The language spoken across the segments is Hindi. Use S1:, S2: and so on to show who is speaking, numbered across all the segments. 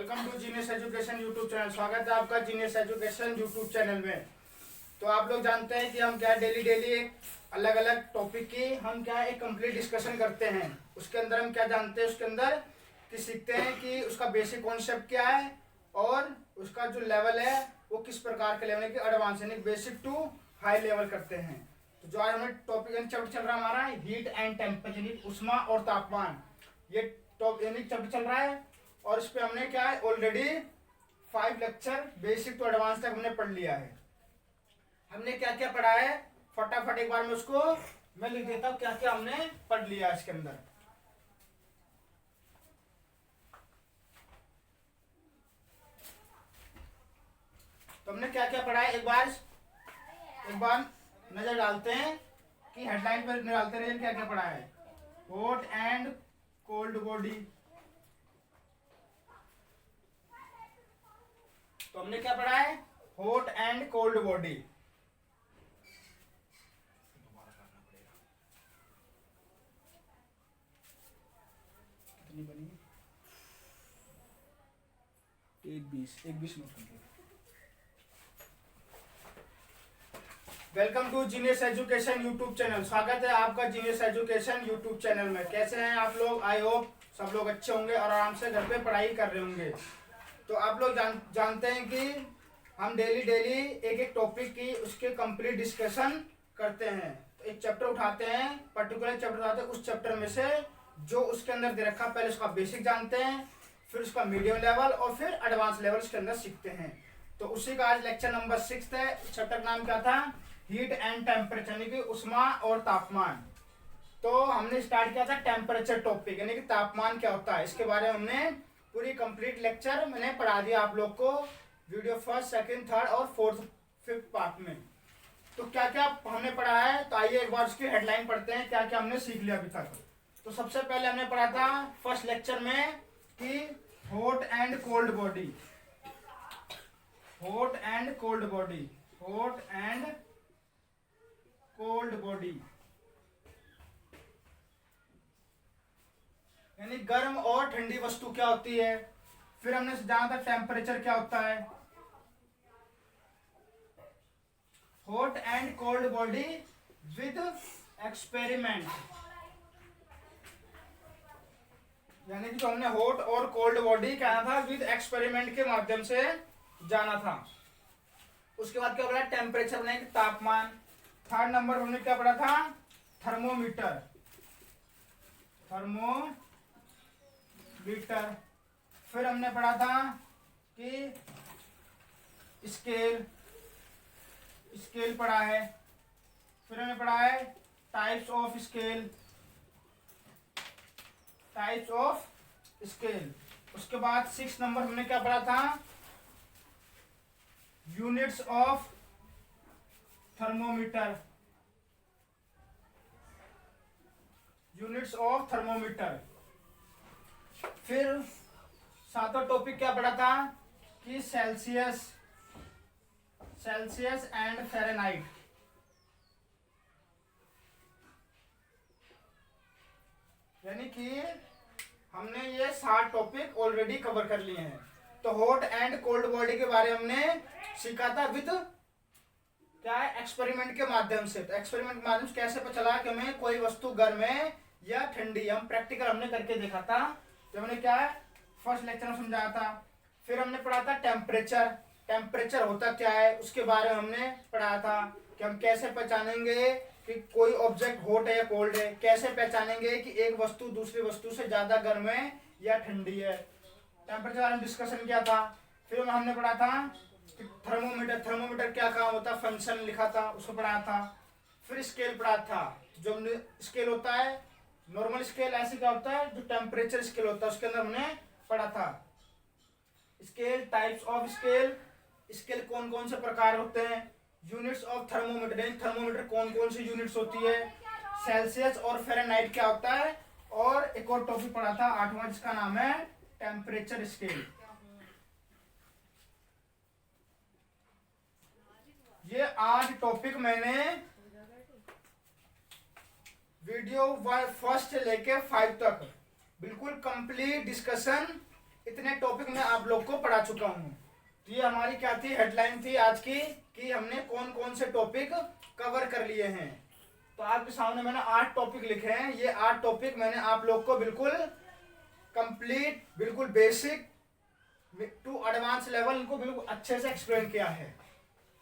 S1: Welcome to genius education YouTube channel. स्वागत है आपका जीनियस एजुकेशन यूट्यूब चैनल में। तो आप लोग जानते हैं कि हम क्या डेली अलग अलग टॉपिक की हम क्या एक कंप्लीट डिस्कशन करते हैं। उसके अंदर हम क्या जानते हैं, उसके अंदर कि सीखते हैं कि उसका बेसिक कॉन्सेप्ट क्या है और उसका जो लेवल है वो किस प्रकार के लेवल की एडवांस यानी बेसिक टू हाई लेवल करते हैं। तो जो आज हमें टॉपिक चैप्टर चल रहा है हमारा हीट एंड टेम्परेचर यानी ऊष्मा और तापमान, ये टॉपिक चैप्टर चल रहा है। और इस पे हमने क्या है already 5 lecture basic to advance तक हमने पढ़ लिया है। हमने क्या क्या पढ़ा है फटाफट एक बार में उसको मैं लिख देता हूँ क्या क्या हमने पढ़ लिया इसके अंदर। तो हमने क्या क्या पढ़ा है एक बार नजर डालते हैं कि हेडलाइन पर डालते रहे क्या क्या पढ़ा है। हॉट एंड कोल्ड बॉडी, तो हमने क्या पढ़ा है हॉट एंड कोल्ड बॉडी। कितनी बनी? 1:20 नोट करके। Welcome to genius education YouTube channel. स्वागत है आपका जीनियस एजुकेशन यूट्यूब चैनल में। कैसे हैं आप लोग? आई होप सब लोग अच्छे होंगे और आराम से घर पे पढ़ाई कर रहे होंगे। तो आप लोग जानते हैं कि हम डेली एक एक टॉपिक की उसके कंप्लीट डिस्कशन करते हैं। तो एक चैप्टर उठाते हैं, पर्टिकुलर चैप्टर उठाते हैं, उस चैप्टर में से जो उसके अंदर दे रखा पहले उसका बेसिक जानते हैं, फिर उसका मीडियम लेवल और फिर एडवांस लेवल उसके अंदर सीखते हैं। तो उसी का आज लेक्चर नंबर 6 है। चैप्टर का नाम क्या था? हीट एंड टेम्परेचर यानी कि ऊष्मा और तापमान। तो हमने स्टार्ट किया था टेम्परेचर टॉपिक यानी कि तापमान क्या होता है, इसके बारे में हमने पूरी कंप्लीट लेक्चर मैंने पढ़ा दिया आप लोग को वीडियो फर्स्ट, सेकंड, थर्ड और फोर्थ, फिफ्थ पार्ट में। तो क्या क्या हमने पढ़ा है, तो आइए एक बार उसकी हेडलाइन पढ़ते हैं क्या क्या हमने सीख लिया अभी तक। तो सबसे पहले हमने पढ़ा था फर्स्ट लेक्चर में कि hot and cold body, hot and cold body, hot and cold body यानी गर्म और ठंडी वस्तु क्या होती है। फिर हमने जाना था टेम्परेचर क्या होता है, hot and cold body with experiment यानी कि जो हमने हॉट और कोल्ड बॉडी क्या था विद एक्सपेरिमेंट के माध्यम से जाना था। उसके बाद क्या बोला टेम्परेचर बनाए कि तापमान। थर्ड नंबर हमने क्या पढ़ा था थर्मोमीटर, थर्मोमीटर। फिर हमने पढ़ा था कि स्केल, स्केल पढ़ा है। फिर हमने पढ़ा है types of scale, types of scale. उसके बाद 6 नंबर हमने क्या पढ़ा था units of thermometer, units of thermometer. फिर 7वां टॉपिक क्या पढ़ा था कि सेल्सियस, सेल्सियस एंड फ़ारेनहाइट यानी कि हमने ये 7 टॉपिक ऑलरेडी कवर कर लिए हैं। तो हॉट एंड कोल्ड बॉडी के बारे में हमने सीखा था विद क्या है एक्सपेरिमेंट के माध्यम से। तो एक्सपेरिमेंट के माध्यम से कैसे पता चला कि हमें कोई वस्तु गर्म है या ठंडी, हम प्रैक्टिकल हमने करके देखा था। तो हमने क्या है फर्स्ट लेक्चर में समझाया था। फिर हमने पढ़ा था टेम्परेचर, टेम्परेचर होता क्या है उसके बारे में हमने पढ़ा था कि हम कैसे पहचानेंगे कि कोई ऑब्जेक्ट हॉट है या कोल्ड है, कैसे पहचानेंगे कि एक वस्तु दूसरी वस्तु से ज्यादा गर्म है या ठंडी है। टेम्परेचर बारे में डिस्कशन किया था। फिर हमने पढ़ा था थर्मोमीटर, थर्मोमीटर क्या काम होता है, फंक्शन लिखा था, उसको पढ़ाया था। फिर स्केल पढ़ा था, जो हमने स्केल होता है नॉर्मल स्केल ऐसे क्या होता है जो टेम्परेचर स्केल होता है उसके अंदर हमने पढ़ा था। Scale, types of scale, scale कौन कौन से प्रकार होते हैं, यूनिट्स ऑफ थर्मोमीटर यानी थर्मोमीटर कौन कौन सी यूनिट्स होती है, सेल्सियस और फ़ारेनहाइट क्या होता है। और एक और टॉपिक पढ़ा था 8वां जिसका नाम है टेम्परेचर स्केल। ये आज टॉपिक मैंने वीडियो फर्स्ट से लेके 5 तक बिल्कुल कंप्लीट डिस्कशन इतने टॉपिक मैं आप लोग को पढ़ा चुका हूँ। तो ये हमारी क्या थी, हेडलाइन थी आज की, कि हमने कौन कौन से टॉपिक कवर कर लिए हैं। तो आपके सामने मैंने 8 टॉपिक लिखे हैं। ये 8 टॉपिक मैंने आप लोग को बिल्कुल कंप्लीट, बिल्कुल बेसिक टू एडवांस लेवल, इनको बिल्कुल अच्छे से एक्सप्लेन किया है।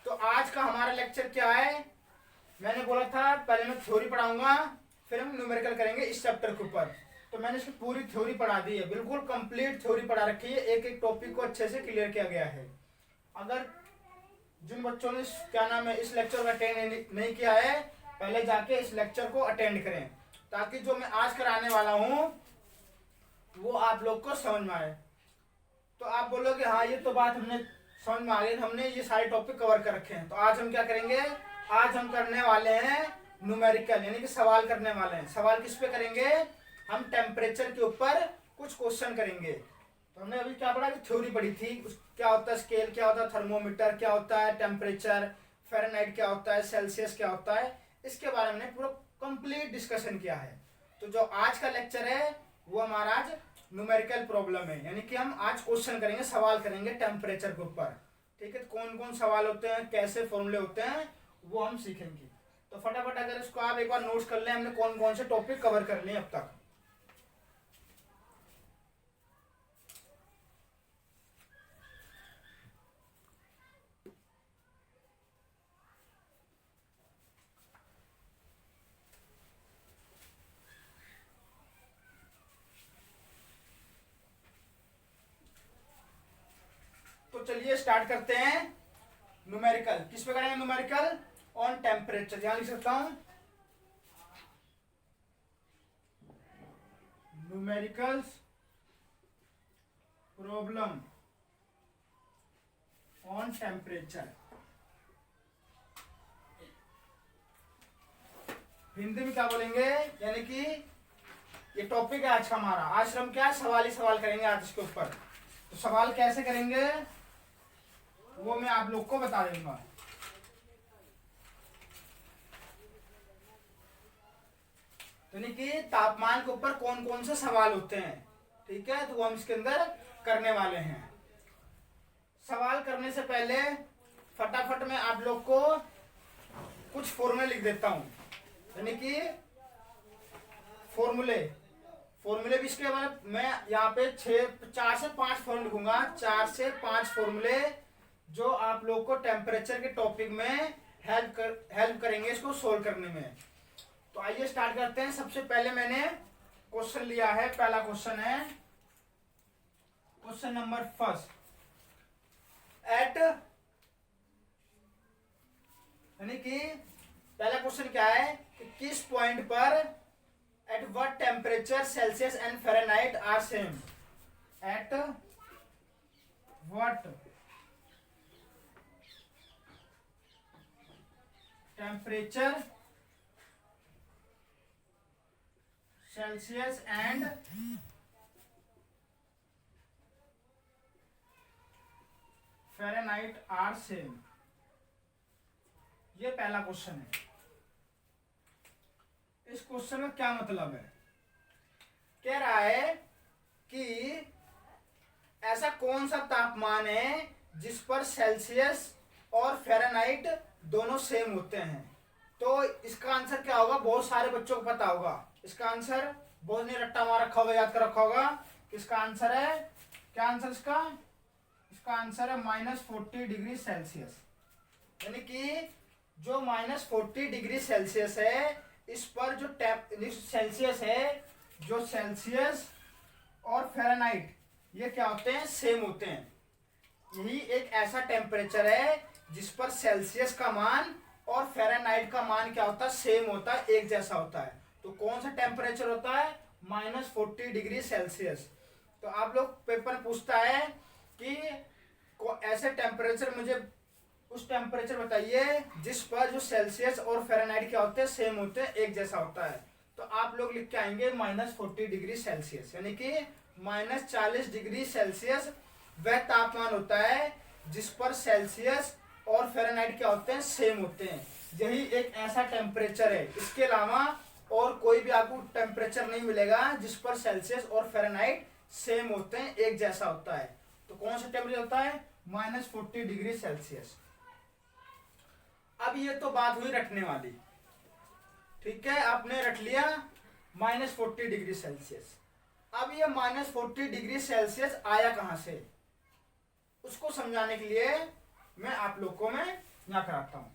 S1: तो आज का हमारा लेक्चर क्या है, मैंने बोला था पहले मैं थ्योरी पढ़ाऊंगा, फिर हम न्यूमेरिकल करेंगे इस चैप्टर के ऊपर। तो मैंने इसकी पूरी थ्योरी पढ़ा दी है, बिल्कुल कंप्लीट थ्योरी पढ़ा रखी है, एक एक टॉपिक को अच्छे से क्लियर किया गया है। अगर जिन बच्चों ने क्या नाम है इस लेक्चर को अटेंड नहीं किया है, पहले जाके इस लेक्चर को अटेंड करें, ताकि जो मैं आज कराने वाला हूं वो आप लोग को समझ में आए। तो आप बोलोगे हाँ ये तो बात हमने समझ में आ गई, हमने ये सारे टॉपिक कवर कर रखे हैं। तो आज हम क्या करेंगे, आज हम करने वाले हैं न्यूमेरिकल, यानी कि सवाल करने वाले हैं। सवाल किस पे करेंगे, हम टेम्परेचर के ऊपर कुछ क्वेश्चन करेंगे। तो हमने अभी क्या पढ़ा, थ्योरी पढ़ी थी, क्या होता है स्केल, क्या होता है थर्मोमीटर, क्या होता है टेम्परेचर, फ़ारेनहाइट क्या होता है, सेल्सियस क्या होता है, इसके बारे में हमने पूरा कंप्लीट डिस्कशन किया है। तो जो आज का लेक्चर है वो हमारा आज न्यूमेरिकल प्रॉब्लम है, यानी कि हम आज क्वेश्चन करेंगे, सवाल करेंगे टेम्परेचर के ऊपर। ठीक है, कौन कौन सवाल होते हैं, कैसे फॉर्मूले होते हैं, वो हम सीखेंगे। तो फटाफट अगर इसको आप एक बार नोट्स कर लें, हमने कौन कौन से टॉपिक कवर कर लिए अब तक। तो चलिए स्टार्ट करते हैं न्यूमेरिकल। किस पे करेंगे न्यूमेरिकल, ऑन टेम्परेचर। यहां लिख सकता हूं numericals problem on temperature. Hindi में क्या बोलेंगे, यानी कि ये टॉपिक है आज का हमारा। आज हम क्या सवाल ही सवाल करेंगे आज इसके ऊपर। तो सवाल कैसे करेंगे वो मैं आप लोग को बता दूंगा। यानी कि तापमान के ऊपर कौन कौन से सवाल होते हैं, ठीक है, तो वो हम इसके अंदर करने वाले हैं। सवाल करने से पहले फटाफट मैं आप लोग को कुछ फॉर्मूले लिख देता हूं, यानी कि फॉर्मूले भी इसके बाद मैं यहाँ पे 4 से 5 फॉर्मूले लिखूंगा, 4 से 5 फॉर्मूले जो आप लोग को टेम्परेचर के टॉपिक में हेल्प करेंगे इसको सोल्व करने में। तो आइए स्टार्ट करते हैं। सबसे पहले मैंने क्वेश्चन लिया है, पहला क्वेश्चन है क्वेश्चन नंबर फर्स्ट। एट, यानी कि पहला क्वेश्चन क्या है कि किस पॉइंट पर at what temperature Celsius and Fahrenheit are same. At what temperature Celsius and Fahrenheit are same. ये पहला क्वेश्चन है। इस क्वेश्चन का क्या मतलब है, कह रहा है कि ऐसा कौन सा तापमान है जिस पर सेल्सियस और फ़ारेनहाइट दोनों सेम होते हैं। तो इसका आंसर क्या होगा, बहुत सारे बच्चों को पता होगा इसका आंसर, बहुत ने रट्टा मार रखा होगा, याद कर रखा होगा। इसका आंसर है, क्या आंसर इसका आंसर है -40 डिग्री सेल्सियस। यानी कि जो -40 डिग्री सेल्सियस है, इस पर जो सेल्सियस है, जो सेल्सियस और फ़ारेनहाइट ये क्या होते हैं, सेम होते हैं। यही एक ऐसा टेम्परेचर है जिस पर सेल्सियस का मान और फ़ारेनहाइट का मान क्या होता है, सेम होता है, एक जैसा होता है। तो कौन सा टेम्परेचर होता है, -40 डिग्री सेल्सियस। तो आप लोग पेपर पूछता है कि ऐसे टेम्परेचर, मुझे उस टेम्परेचर बताइए जिस पर जो सेल्सियस और फ़ारेनहाइट क्या होते हैं, सेम होते हैं, एक जैसा होता है। तो आप लोग लिख के आएंगे -40 डिग्री सेल्सियस, यानी कि -40 डिग्री सेल्सियस वह तापमान होता है जिस पर सेल्सियस और फ़ारेनहाइट क्या होते हैं, सेम होते हैं। यही एक ऐसा टेम्परेचर है, इसके अलावा और कोई भी आपको टेम्परेचर नहीं मिलेगा जिस पर सेल्सियस और फ़ारेनहाइट सेम होते हैं, एक जैसा होता है। तो कौन सा टेम्परेचर होता है? -40°C। अब ये तो बात हुई रटने वाली, ठीक है, आपने रट लिया -40°C। अब ये -40°C आया कहां से, उसको समझाने के लिए मैं आप लोग को मैं यहाँ कराता हूं।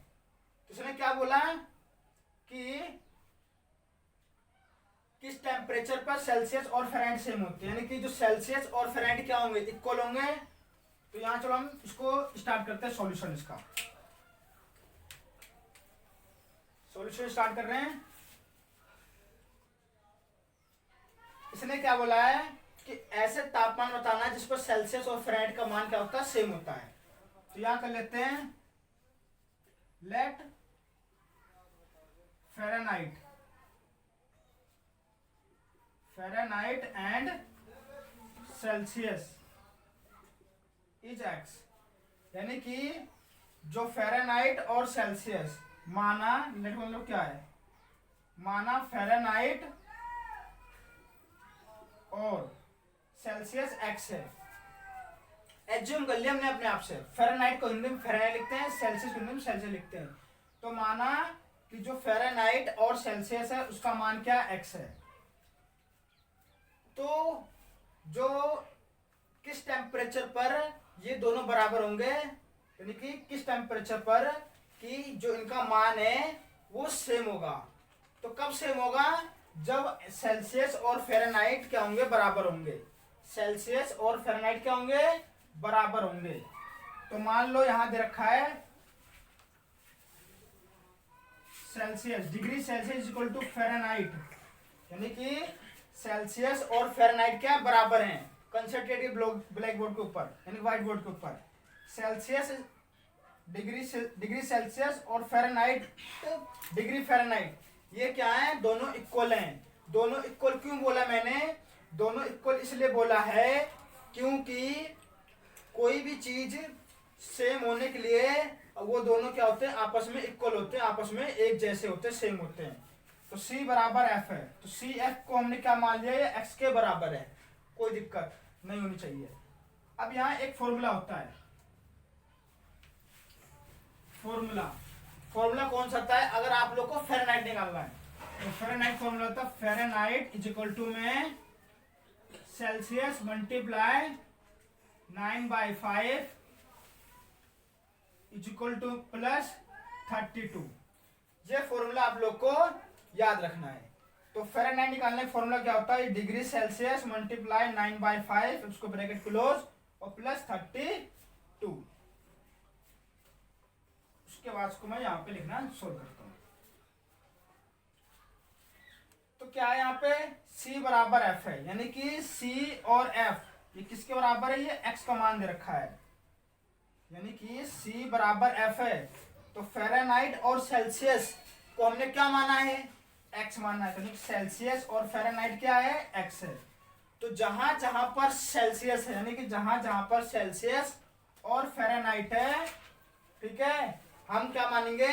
S1: इसने क्या बोला कि किस टेम्परेचर पर सेल्सियस और फ़ारेनहाइट सेम होते हैं, यानी कि जो सेल्सियस और फ़ारेनहाइट क्या होंगे, इक्वल होंगे। तो यहाँ चलो हम इसको स्टार्ट करते हैं, सॉल्यूशन इसका सॉल्यूशन स्टार्ट कर रहे हैं। इसने क्या बोला है कि ऐसे तापमान बताना है जिस पर सेल्सियस और फ़ारेनहाइट का मान क्या होता है, सेम होता है। तो यहां कर लेते हैं let Fahrenheit and Celsius is x, यानी कि जो फ़ारेनहाइट और सेल्सियस माना, लेट मतलब क्या है, माना फ़ारेनहाइट और सेल्सियस x है। एज्यूम कर लिया हमने अपने आप से, फ़ारेनहाइट को हिंदी में फ़ारेनहाइट लिखते हैं, सेल्सियस को हिंदी में सेल्सियस लिखते हैं। तो माना कि जो फ़ारेनहाइट और सेल्सियस है उसका मान क्या x है। तो जो किस टेम्परेचर पर ये दोनों बराबर होंगे, यानी कि किस टेम्परेचर पर कि जो इनका मान है वो सेम होगा। तो कब सेम होगा, जब सेल्सियस और फ़ारेनहाइट क्या होंगे, बराबर होंगे। सेल्सियस और फ़ारेनहाइट क्या होंगे, बराबर होंगे। तो मान लो यहां दे रखा है Celsius, degree Celsius equal to Fahrenheit, यानी कि सेल्सियस और फ़ारेनहाइट क्या बराबर हैं। कंसंट्रेटेड ब्लैक बोर्ड के ऊपर, यानी व्हाइट बोर्ड के ऊपर सेल्सियस डिग्री सेल्सियस और फ़ारेनहाइट डिग्री फ़ारेनहाइट, ये क्या है, दोनों इक्वल हैं। दोनों इक्वल क्यों बोला मैंने, दोनों इक्वल इसलिए बोला है क्योंकि कोई भी चीज सेम होने के लिए वो दोनों क्या होते हैं, आपस में इक्वल होते हैं, आपस में एक जैसे होते हैं, सेम होते हैं। तो C बराबर F है, तो सी एफ को हमने क्या मान लिया, ये x के बराबर है, कोई दिक्कत नहीं होनी चाहिए। अब यहाँ एक फॉर्मूला होता है, फॉर्मूला कौन सा होता है, अगर आप लोग को फ़ारेनहाइट निकालना है तो फ़ारेनहाइट फॉर्मूला होता है फ़ारेनहाइट इज इक्वल टू में Celsius multiply 9/5 is equal to +32। ये फॉर्मूला आप लोग को याद रखना है। तो फ़ारेनहाइट निकालने का फॉर्मूला क्या होता है, डिग्री सेल्सियस मल्टीप्लाई 9/5, उसको ब्रैकेट क्लोज और +32। उसके बाद उसको मैं यहाँ पे लिखना सोल्व करता हूँ। तो क्या है यहाँ पे, C बराबर F है, यानी कि C और F ये किसके बराबर है, ये x का मान दे रखा है, यानी कि C बराबर F है। तो फ़ारेनहाइट और सेल्सियस को हमने क्या माना है, x माना है, तो सेल्सियस और फ़ारेनहाइट क्या है, x है। तो जहां जहां पर सेल्सियस है, यानी कि जहां जहां पर सेल्सियस और फ़ारेनहाइट है, ठीक है, हम क्या मानेंगे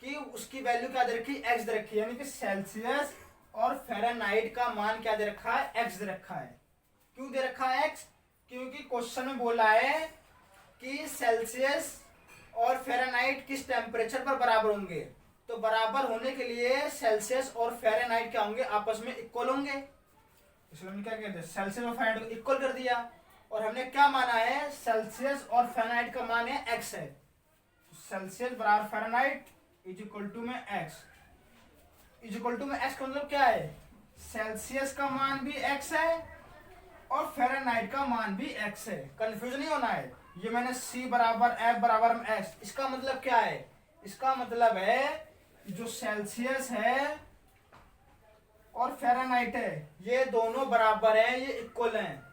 S1: कि उसकी वैल्यू क्या दे रखी, x दे रखी है, यानी कि सेल्सियस और फ़ारेनहाइट का मान क्या दे रखा है, x दे रखा है। क्यों दे रखा है x, क्योंकि क्वेश्चन में बोला है कि सेल्सियस और फ़ारेनहाइट किस टेम्परेचर पर बराबर होंगे। तो बराबर होने के लिए सेल्सियस और फ़ारेनहाइट क्या होंगे, आपस में इक्वल होंगे। इसलिए हमने क्या कहते हैं, सेल्सियस और फ़ारेनहाइट को इक्वल कर दिया, और हमने क्या माना है, सेल्सियस और फ़ारेनहाइट का मान है x है। सेल्सियस बराबर फ़ारेनहाइट इज इक्वल टू में x, इज इक्वल टू में x का मतलब क्या है, सेल्सियस का मान भी x है और फ़ारेनहाइट का मान भी x है। कंफ्यूजन नहीं होना है, ये मैंने C बराबर F बराबर x, इसका मतलब क्या है, इसका मतलब है जो सेल्सियस है और फ़ारेनहाइट है ये दोनों बराबर हैं, ये इक्वल हैं।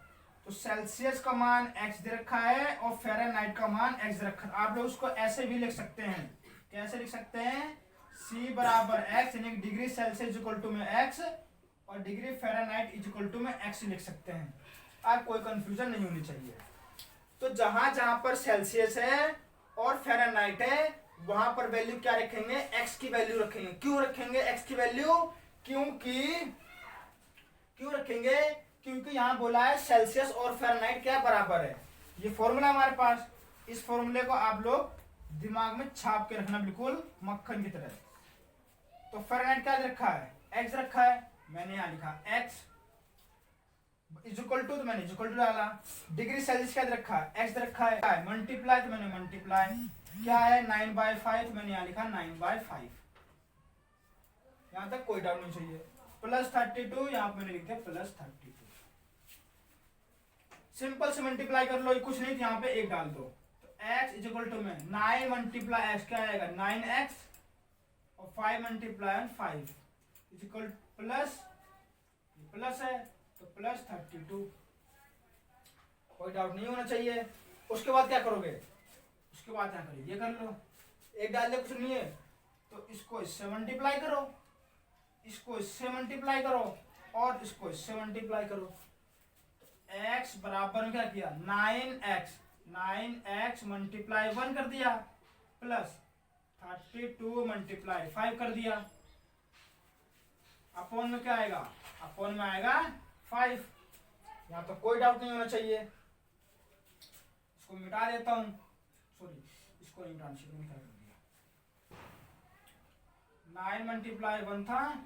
S1: तो सेल्सियस का मान x दे रखा है और फ़ारेनहाइट का मान x दे रखा है। आप लोग उसको ऐसे भी लिख सकते हैं, कैसे लिख सकते हैं, C बराबर x यानी डिग्री सेल्सियस इक्वल टू में x और degree Fahrenheit is equal to में x लिख सकते हैं। आप कोई कंफ्यूजन नहीं होनी चाहिए। तो जहां जहां पर सेल्सियस है और फ़ारेनहाइट है वहां पर वैल्यू क्या रखेंगे, x की वैल्यू रखेंगे। क्यों रखेंगे x की वैल्यू, क्यों रखेंगे, क्योंकि यहाँ बोला है सेल्सियस और फ़ारेनहाइट क्या बराबर है। ये फॉर्मूला हमारे पास, इस फॉर्मूले को आप लोग दिमाग में छाप के रखना बिल्कुल मक्खन की तरह। तो फ़ारेनहाइट क्या रखा है, x रखा है, मैंने यहाँ लिखा x इक्वल टू, तो मैंने इक्वल टू डाला। डिग्री सेल्सियस क्या रखा है, x रखा है, मल्टीप्लाई तो मैंने मल्टीप्लाई क्या है 9/5, तो मैंने यहाँ लिखा 9/5। यहाँ तक कोई डाउट नहीं चाहिए। प्लस 32, यहाँ पे मैंने लिखा प्लस 32। सिंपल से मल्टीप्लाई कर लो, कुछ नहीं, यहाँ पे एक डाल दो। तो x इक्वल टू में 9 मल्टीप्लाई x क्या आएगा 9x, और 5 मल्टीप्लाई 5 इक्वल प्लस है तो प्लस 32। कोई डाउट नहीं होना चाहिए। उसके बाद क्या करोगे, उसके बाद क्या करोगे, ये कर लो, एक डाल दे, कुछ नहीं है, तो इसको इससे मल्टीप्लाई करो, इसको इससे मल्टीप्लाई करो, और इसको इससे मल्टीप्लाई करो। तो x बराबर क्या किया 9x मल्टीप्लाई 1 कर दिया, प्लस 32 मल्टीप्लाई 5 कर दिया। अपॉन में क्या आएगा, अपॉन में आएगा 5। यहाँ तो कोई डाउट नहीं होना चाहिए। इसको मिटा देता हूं, सॉरी इसको नहीं मिटाना चाहिए, मिटा दिया। 9 मल्टीप्लाई 1 था,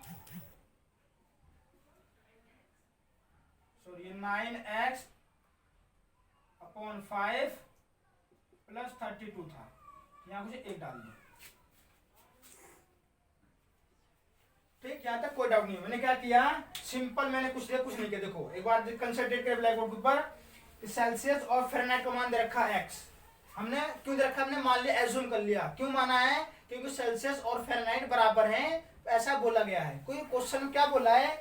S1: सॉरी 9x अपॉन 5 प्लस 32 था, यहाँ कुछ एक डाल दिया। ठीक, यहाँ तक कोई डाउट नहीं है। मैंने क्या किया, सिंपल, मैंने कुछ नहीं किया। देखो एक बार कंसंट्रेट करें ब्लैक बोर्ड के ऊपर। सेल्सियस और फ़ारेनहाइट का मान दे रखा है x। हमने क्यों दे रखा, हमने मान लिया, एज्यूम कर लिया। क्यों माना है, क्योंकि सेल्सियस और फ़ारेनहाइट बराबर हैं, ऐसा बोला गया है। कोई क्वेश्चन में क्या बोला है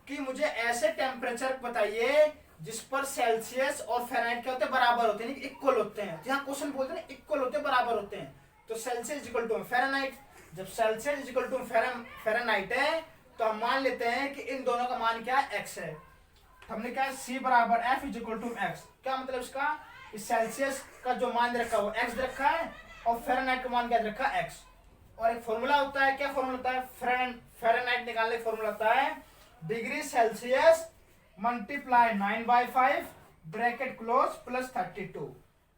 S1: कि मुझे ऐसे टेम्परेचर बताइए जिस पर सेल्सियस और फ़ारेनहाइट क्या होते हैं, बराबर होते हैं, इक्वल होते हैं। जहाँ क्वेश्चन बोलते हैं इक्वल होते हैं, बराबर होते हैं, तो सेल्सियस इक्वल टू फ़ारेनहाइट। जब सेल्सियस इक्वल टू फ़ारेनहाइट है तो हम मान लेते हैं कि इन दोनों का मान क्या है, x है। हमने क्या है, c बराबर f इक्वल टू x। क्या मतलब इसका, इस सेल्सियस का जो मान रखा है वो x रखा है, और फ़ारेनहाइट का मान क्या रखा है, x। और एक फॉर्मूला होता है, क्या फॉर्मूला होता है, फ़ारेनहाइट निकालने का फॉर्मूला होता है degree Celsius multiply 9/5 bracket close plus 32।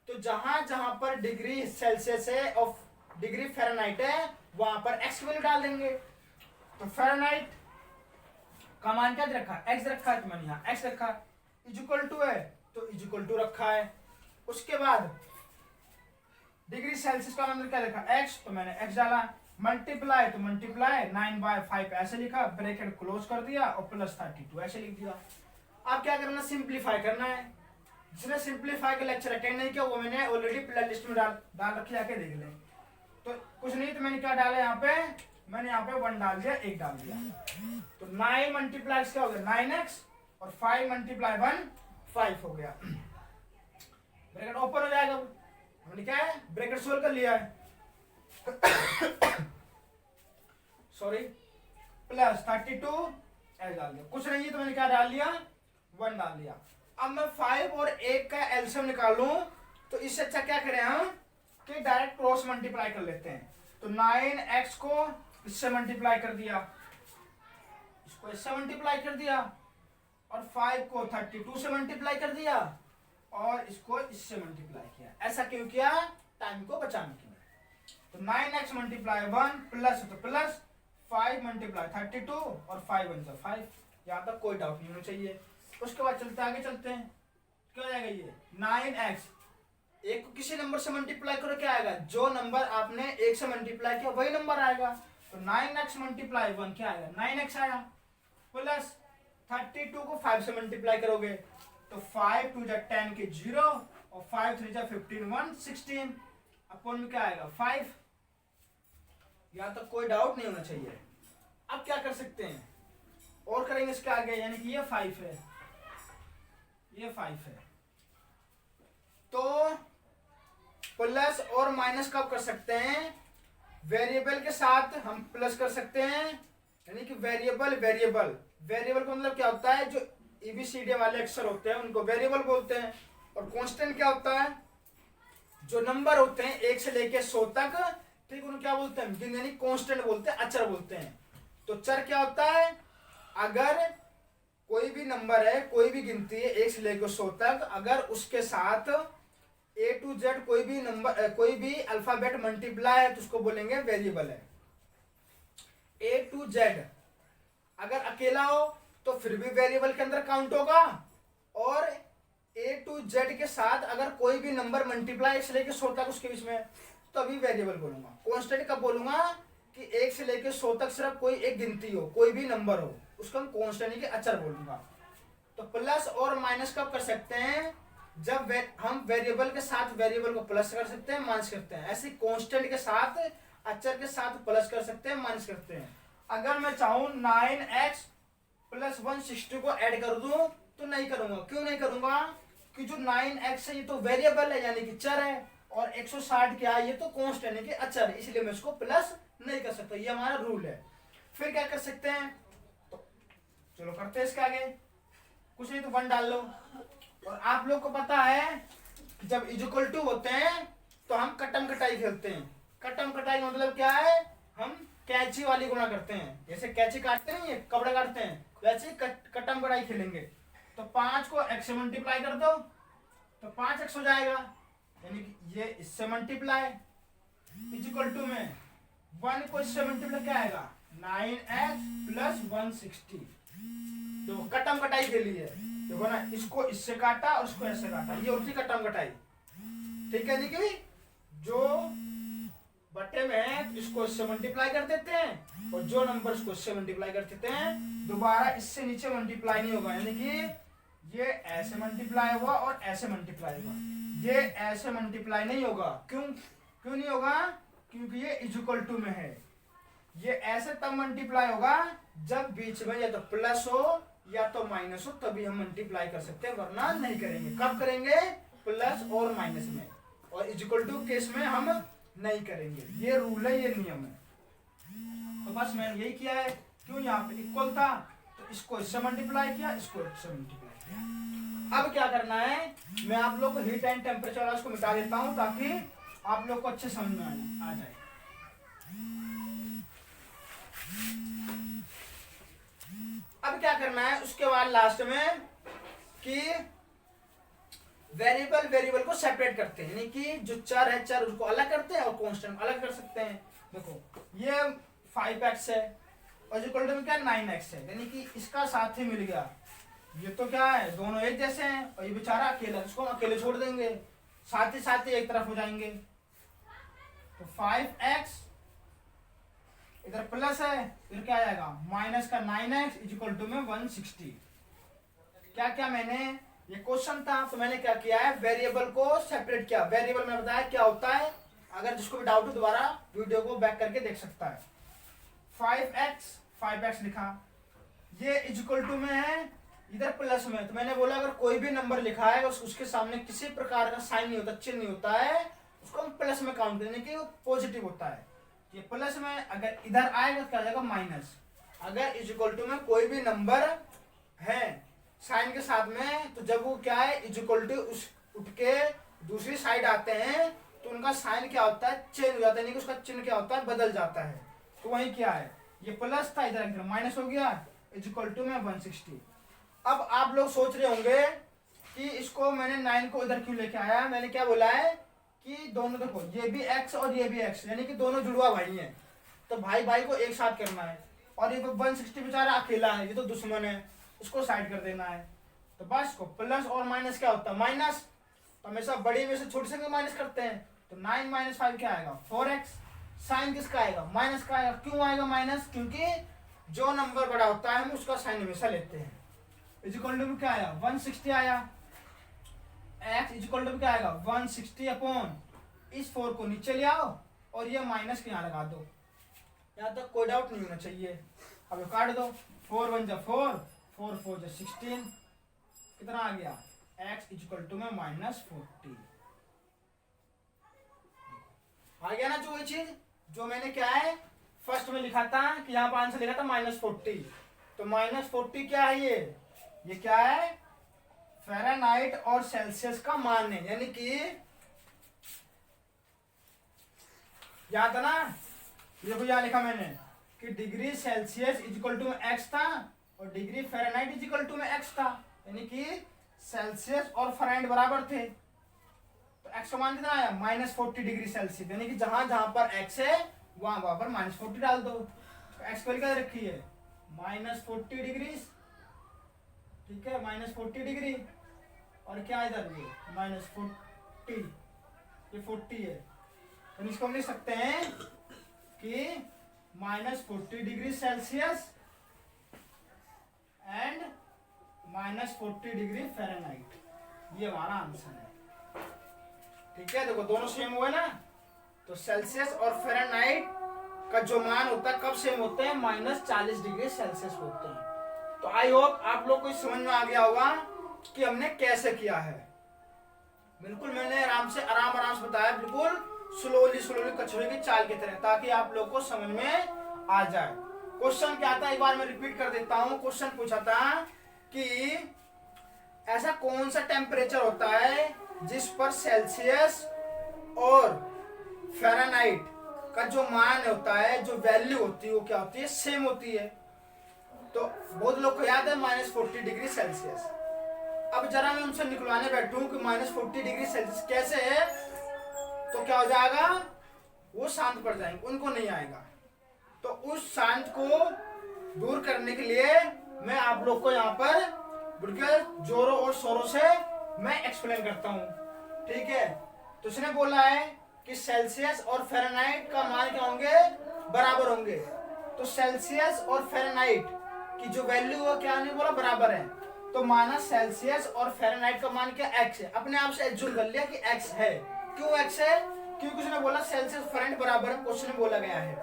S1: तो जहां जहां पर डिग्री सेल्सियस है और डिग्री फ़ारेनहाइट है, वहां पर x वैल्यू डाल देंगे। तो फ़ारेनहाइट का मान क्या रखा है, x रखा है, तो मैंने यहाँ x रखा, इक्वल टू है तो इक्वल टू रखा है। उसके बाद डिग्री सेल्सियस का मान क्या रखा x, तो मैंने x डाला। मल्टीप्लाई तो मल्टीप्लाई 9/5 ऐसे लिखा, ब्रैकेट क्लोज कर दिया, और प्लस 32 ऐसे लिख दिया। अब क्या करना, सिंप्लीफाई करना है। जिसने सिंप्लीफाई का लेक्चर अटेंड नहीं किया वो मैंने ऑलरेडी प्ले लिस्ट में डाल रखी, आके देख लें। तो कुछ नहीं, तो मैंने क्या डाला यहाँ पे, मैंने यहाँ पे 1 डाल दिया, 1 डाल दिया। तो 9 मल्टीप्लाई क्या हो गया 9x, और 5 मल्टीप्लाई 1 5 हो गया। ब्रैकेट ओपन हो जाएगा। हमने क्या है, ब्रैकेट सोल्व कर लिया है, सॉरी प्लस 32 ऐसे डाल दिया। कुछ नहीं है तो मैंने क्या डाल दिया 1 डाल दिया। अब मैं 5 और 1 का एलसीएम निकालूं, तो इससे अच्छा क्या करें हम कि डायरेक्ट क्रॉस मल्टीप्लाई कर लेते हैं। तो 9x को इससे मल्टीप्लाई कर दिया, इसको इससे मल्टीप्लाई कर दिया, और 5 को 32 से मल्टीप्लाई कर दिया, और इसको इससे मल्टीप्लाई किया। ऐसा क्यों किया, टाइम को बचाने के लिए। तो 9x मल्टीप्लाई 1 प्लस तो प्लस 5 मल्टीप्लाई 32, और 5 1 जा 5। यहाँ तक कोई डाउट नहीं होना चाहिए। उसके बाद चलते आगे चलते हैं, क्या हो जाएगा ये 9x, एक को किसी नंबर से मल्टीप्लाई करो, क्या आएगा, जो नंबर आपने 1 से मल्टीप्लाई किया वही नंबर आएगा। तो 9x मल्टीप्लाई 1 क्या आएगा 9x आया, प्लस 32 को 5 से मल्टीप्लाई करोगे तो 5 2 जा 10 के 0, और 5 3 जा 15 1 16, अपॉन में क्या आएगा 5। यहाँ तक कोई डाउट नहीं होना चाहिए। अब क्या कर सकते हैं, और करेंगे इसके आगे, यानी कि ये 5 है, ये 5 है, तो प्लस और माइनस कब कर सकते हैं, वेरिएबल के साथ हम प्लस कर सकते हैं। यानी कि वेरिएबल का मतलब क्या होता है, जो ABCD वाले अक्षर होते हैं उनको वेरिएबल बोलते हैं। और कांस्टेंट क्या होता है, जो नंबर होते हैं 1 से लेके 100 तक, ठीक, उनको क्या बोलते हैं, यानी कांस्टेंट बोलते हैं, अचर बोलते हैं। तो चर क्या होता है, अगर कोई भी नंबर है, कोई भी गिनती है 1 से लेकर 100 तक, अगर उसके साथ A to Z कोई भी नंबर, कोई भी अल्फाबेट मल्टीप्लाई है तो उसको बोलेंगे वेरिएबल है। A to Z अगर अकेला हो तो फिर भी वेरिएबल के अंदर काउंट होगा, और A to Z के साथ अगर कोई भी नंबर मल्टीप्लाई 1 से लेकर 100 तक उसके बीच में, तो अभी वेरिएबल बोलूंगा। कांस्टेंट कब बोलूंगा कि 1 से लेकर 100 तक सिर्फ कोई एक गिनती हो, कोई भी नंबर हो, उसको हम कांस्टेंट के अचर बोलूंगा। तो प्लस और माइनस कब कर सकते हैं, जब हम वेरिएबल के साथ वेरिएबल को प्लस कर सकते हैं, माइनस करते हैं। ऐसे कांस्टेंट के साथ, अचर के साथ प्लस कर सकते हैं, माइनस करते हैं। अगर मैं चाहूं 9x + 160 को ऐड कर दूं तो नहीं करूंगा। क्यों नहीं करूंगा, कि जो 9x है ये तो वेरिएबल है यानी कि चर है, और 160 क्या है, ये तो कांस्टेंट यानी कि अचर है, इसलिए मैं इसको प्लस नहीं कर सकता। ये हमारा रूल है। फिर क्या कर सकते हैं, तो चलो करते हैं इसके आगे। कुछ नहीं तो 1 डाल लो। और आप लोग को पता है कि जब इक्वल टू होते हैं तो हम कटम कटाई खेलते हैं। कटम कटाई का मतलब क्या है, हम कैंची वाली गुणा करते हैं। जैसे कैंची काटते हैं, ये कपड़े काटते हैं, वैसे कटम कटाई खेलेंगे। तो 5 को x से मल्टीप्लाई कर दो तो 5x हो जाएगा, यानी कि ये इससे मल्टीप्लाई इक्वल टू में 1 को इससे मल्टीप्लाई क्या आएगा, 9x + 160। तो कटम कटाई के लिए देखो ना, इसको इससे काटा और इसको ऐसे काटा, ये होती कटम कटाई। ठीक है जी, कि जो बटे में है तो इसको इससे मल्टीप्लाई कर देते हैं, और जो नंबर इसको इससे मल्टीप्लाई कर देते हैं, दोबारा इससे नीचे मल्टीप्लाई नहीं होगा, यानी कि ये ऐसे मल्टीप्लाई हुआ और ऐसे मल्टीप्लाई हुआ, ये ऐसे मल्टीप्लाई नहीं होगा। क्यों नहीं होगा, क्योंकि ये इक्वल टू में है। ये ऐसे तब मल्टीप्लाई होगा जब बीच में या तो प्लस हो या तो माइनस हो, तभी हम मल्टीप्लाई कर सकते हैं, वरना नहीं करेंगे। कब करेंगे, प्लस और माइनस में, और इक्वल टू केस में हम नहीं करेंगे। ये रूल है, ये नियम है। तो बस मैंने यही किया है। क्यों, यहाँ पे इक्वल था तो इसको इससे मल्टीप्लाई किया, इसको इससे मल्टीप्लाई किया। अब क्या करना है, मैं आप लोग को हीट एंड टेम्परेचर वाला इसको मिटा देता हूं ताकि आप लोग को अच्छे समझ में आ जाए। अब क्या करना है उसके बाद लास्ट में, कि वेरिएबल को सेपरेट करते हैं, यानी कि जो चर है चर उसको अलग करते हैं और कांस्टेंट अलग कर सकते हैं। देखो ये 5x है और इक्वल टू में क्या 9x है, यानी कि इसका साथी मिल गया। ये तो क्या है, दोनों एक जैसे हैं, और ये बेचारा अकेला, इसको हम अकेले छोड़ देंगे, साथ ही एक तरफ हो जाएंगे। तो 5x इधर प्लस है, फिर क्या आ जाएगा माइनस का 9x इक्वल टू में 160। क्या क्या मैंने, ये क्वेश्चन था तो मैंने क्या किया है, वेरिएबल को सेपरेट किया। वेरिएबल में बताया क्या होता है, अगर जिसको भी डाउट हो दोबारा वीडियो को बैक करके देख सकता है। 5x लिखा, ये इक्वल टू में है, इधर प्लस में, तो मैंने बोला अगर कोई भी नंबर लिखा है उसके सामने किसी प्रकार का साइन नहीं होता, चिन्ह नहीं होता है, उसको हम प्लस में काउंट करेंगे कि वो पॉजिटिव होता है। ये प्लस में अगर इधर आएगा तो क्या आ जाएगा माइनस। अगर इक्वल टू में कोई भी नंबर है साइन के साथ में, तो जब वो क्या है इक्वल टू उठ के दूसरी साइड आते हैं तो उनका साइन क्या होता है, चेंज हो जाता है, यानी कि उसका चिन्ह क्या होता है, बदल जाता है। तो वही क्या है, ये प्लस था, इधर माइनस हो गया, इक्वल टू में 160। अब आप लोग सोच रहे होंगे कि इसको मैंने 9 को इधर क्यों लेके आया। मैंने क्या बोला है कि दोनों देखो, ये भी x और ये भी x, यानी कि दोनों जुड़वा भाई हैं, तो भाई भाई को एक साथ करना है। और ये 160 बेचारा अकेला है, ये तो दुश्मन है, उसको साइड कर देना है। तो बस को प्लस और माइनस क्या होता है, माइनस, तो हमेशा बड़ी में से छोटे से माइनस करते हैं। तो 9 - 5 क्या आएगा 4x। साइन किसका आएगा, माइनस का आएगा। क्यों आएगा माइनस, क्योंकि जो नंबर बड़ा होता है हम उसका साइन हमेशा लेते हैं। इक्वल टू क्या आया 160 आया, x इक्वल टू क्या आएगा 160 अपॉन इस 4 को नीचे ले आओ और ये माइनस के यहाँ लगा दो। यहाँ तक कोई डाउट नहीं होना चाहिए। अब काट दो, 4 × 1 = 4, 4 × 4 = 16, कितना आ गया x इक्वल टू में -40 आ गया ना। जो ये चीज जो मैंने क्या है फर्स्ट में लिखा था कि यहाँ पर आंसर लिखा था -40, तो -40 क्या है, ये क्या है फ़ारेनहाइट और सेल्सियस का मान है, यानी कि याद था ना, देखो यहाँ लिखा मैंने कि degree Celsius equal to x था और degree Fahrenheit is equal to में एक्स था, यानी कि सेल्सियस और फ़ारेनहाइट बराबर थे। तो एक्स का मान कितना आया -40°C, यानी कि जहां जहां पर एक्स है वहां वहां पर -40 डाल दो। तो एक्स वैल्यू क्या रखी है -40°, ठीक है -40°, और क्या इधर ये -40, ये 40 है, तो इसको हम लिख सकते हैं कि -40°C एंड -40°F, ये हमारा आंसर है। ठीक है, देखो दोनों सेम हुए ना, तो सेल्सियस और फ़ारेनहाइट का जो मान होता है कब सेम होते हैं, -40°C होते हैं। तो आई होप आप लोग को समझ में आ गया होगा कि हमने कैसे किया है। बिल्कुल मैंने आराम आराम से बताया, बिल्कुल स्लोली कछुए की चाल की तरह, ताकि आप लोग को समझ में आ जाए। क्वेश्चन क्या था, एक बार मैं रिपीट कर देता हूं। क्वेश्चन पूछा था कि ऐसा कौन सा टेम्परेचर होता है जिस पर सेल्सियस और फ़ारेनहाइट का जो मान होता है, जो वैल्यू होती है, वो क्या होती है, सेम होती है। तो बहुत लोग को याद है -40°C। अब जरा मैं उनसे निकलवाने बैठूं कि -40°C कैसे है, तो क्या हो जाएगा, वो शांत पड़ जाएंगे, उनको नहीं आएगा। तो उस शांत को दूर करने के लिए मैं आप लोग को यहाँ पर बिल्कुल जोरों और शोरों से मैं एक्सप्लेन करता हूँ। ठीक है, तो उसने बोला है कि सेल्सियस और फ़ारेनहाइट का मान क्या होंगे, बराबर होंगे। तो सेल्सियस और फ़ारेनहाइट की जो वैल्यू है क्या नहीं बोला, बराबर है। तो माना सेल्सियस और फ़ारेनहाइट का मान क्या एक्स है, अपने आप से एज्यूम कर लिया कि एक्स है। क्यों एक्स है, क्योंकि उसने बोला सेल्सियस फ़ारेनहाइट बराबर है, क्वेश्चन में बोला गया है।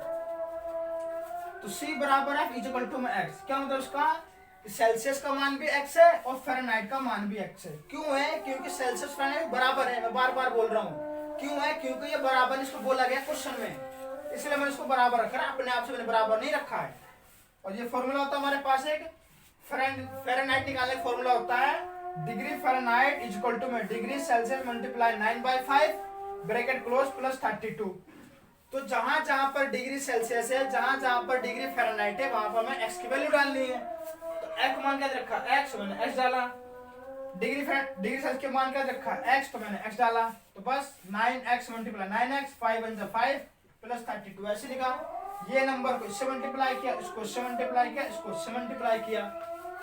S1: तो C बराबर है इक्वल टू में एक्स, क्या मतलब उसका, सेल्सियस का मान भी एक्स है और फ़ारेनहाइट का मान भी एक्स है। क्यों है, क्योंकि सेल्सियस फ़ारेनहाइट बराबर है, मैं बार बार बोल रहा हूँ। क्यों है, क्योंकि ये बराबर इसको बोला गया क्वेश्चन में, इसलिए मैंने इसको बराबर रखा है, अपने आप से मैंने बराबर नहीं रखा है। और ये फॉर्मूला होता है हमारे पास, एक फ़ारेनहाइट निकालने का फॉर्मूला होता है degree Fahrenheit is equal to में degree Celsius multiply 9/5 bracket close plus 32। तो जहां जहां पर डिग्री सेल्सियस है, जहां जहां पर डिग्री फ़ारेनहाइट है, वहां पर हमें एक्स की वैल्यू डालनी है। तो एक्स मान क्या रखा, एक्स, मैंने एक्स डाला। डिग्री सेल्सियस के मान क्या रखा, एक्स, तो मैंने एक्स डाला। तो बस 9x मल्टीप्लाई 9x 5 1 5 प्लस 32 ऐसे लिखा। ये नंबर को इससे मल्टीप्लाई किया, इसको इससे मल्टीप्लाई किया, इसको इससे मल्टीप्लाई किया,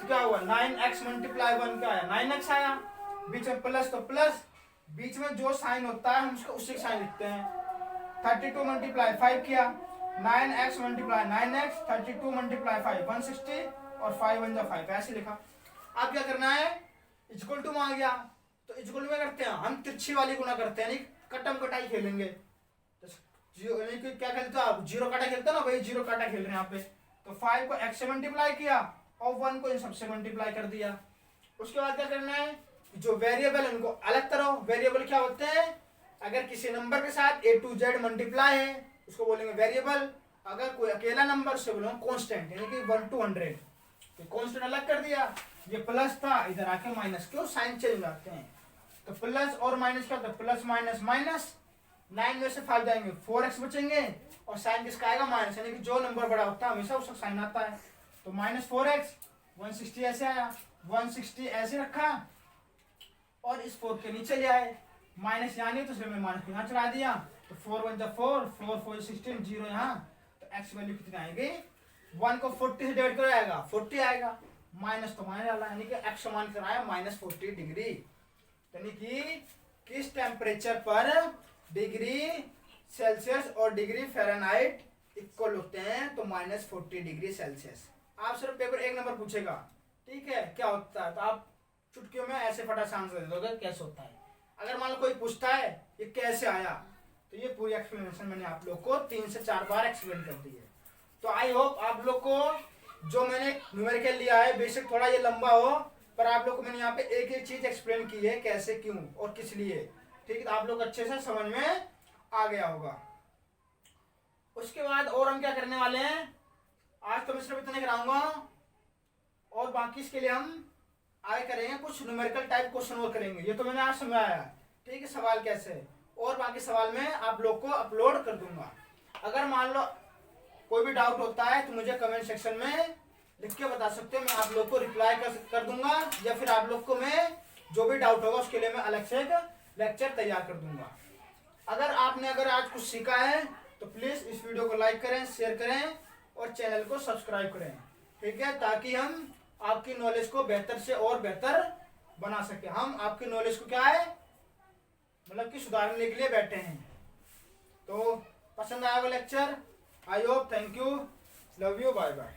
S1: तो क्या हुआ 9x मल्टीप्लाई 1 क्या आया, 9x आया। बीच में प्लस, तो प्लस बीच में जो साइन होता है हम उसको उसी का साइन लिखते हैं। 32 मल्टीप्लाई 5 किया, 9x मल्टीप्लाई 9x, 32 मल्टीप्लाई 5 160 और 5 1 5 ऐसे लिखा। अब क्या करना है, इक्वल टू में आ गया, तो इक्वल टू में करते हैं हम तिरछी वाली गुना करते हैं, नहीं कटम कटाई खेलेंगे। तो क्या खेलते हो आप, जीरो काटा खेलते हो ना, वही जीरो काटा खेल रहे हैं यहाँ पे। तो 5 को x से मल्टीप्लाई किया और 1 को इन सबसे मल्टीप्लाई कर दिया। उसके बाद क्या करना है, जो वेरिएबल है उनको अलग करो। वेरिएबल क्या होते हैं, अगर किसी नंबर के साथ A to Z मल्टीप्लाई है उसको बोलेंगे वेरिएबल। अगर कोई अकेला नंबर से बोलेंगे कांस्टेंट, यानी कि 1 to 100। तो कांस्टेंट अलग कर दिया, ये प्लस था, इधर आके माइनस, क्यों साइन चेंज करते हैं। तो प्लस और माइनस क्या होता है, प्लस माइनस माइनस, 9 में से 5 जाएंगे 4x बचेंगे, और साइन किसका आएगा, माइनस, यानी कि जो नंबर बड़ा होता है हमेशा उसका साइन आता है। तो -4x 160 ऐसे आया, 160 ऐसे रखा और इस 4 के नीचे ले आए, माइनस यहाँ नहीं तो इसलिए मैं माइनस यहाँ चढ़ा दिया। तो 4 1 4 4 4 16 0 यहाँ, तो x वैल्यू कितनी आएगी, 1 को 40 से डिवाइड कर आएगा 40 आएगा, माइनस तो माइनस डाला, यानी कि x मान कितना आया -40 डिग्री। यानी कि किस टेम्परेचर पर डिग्री सेल्सियस और डिग्री फ़ारेनहाइट इक्वल होते हैं, तो -40°C। आप सिर्फ पेपर 1 नंबर पूछेगा, ठीक है, क्या होता है, तो आप चुटकियों में ऐसे फटाफट आंसर दे दोगे कैसे होता है। अगर मान लो कोई पूछता है ये कैसे आया, तो ये पूरी एक्सप्लेनेशन मैंने आप लोग को 3 से 4 बार एक्सप्लेन कर दी है। तो आई होप आप लोग को जो मैंने न्यूमेरिकल लिया है, बेसिक थोड़ा ये लंबा हो, पर आप लोग को मैंने यहाँ पे एक एक चीज एक्सप्लेन की है, कैसे, क्यों और किस लिए, ठीक है, तो आप लोग अच्छे से समझ में आ गया होगा। उसके बाद और हम क्या करने वाले हैं, आज तो मैं सिर्फ इतने कराऊंगा, और बाकी इसके लिए हम आगे करेंगे कुछ न्यूमेरिकल टाइप क्वेश्चन और करेंगे। ये तो मैंने आज समझाया, ठीक है, सवाल कैसे, और बाकी सवाल में आप लोग को अपलोड कर दूंगा। अगर मान लो कोई भी डाउट होता है तो मुझे कमेंट सेक्शन में लिख के बता सकते हो, मैं आप लोग को रिप्लाई कर दूंगा, या फिर आप लोग को मैं जो भी डाउट होगा उसके लिए मैं अलग से एक लेक्चर तैयार कर दूंगा। अगर आज कुछ सीखा है तो प्लीज़ इस वीडियो को लाइक करें, शेयर करें और चैनल को सब्सक्राइब करें, ठीक है, ताकि हम आपकी नॉलेज को बेहतर से और बेहतर बना सके। हम आपकी नॉलेज को क्या है मतलब कि सुधारने के लिए बैठे हैं। तो पसंद आया वो lecture? I hope, thank you, love you, bye bye.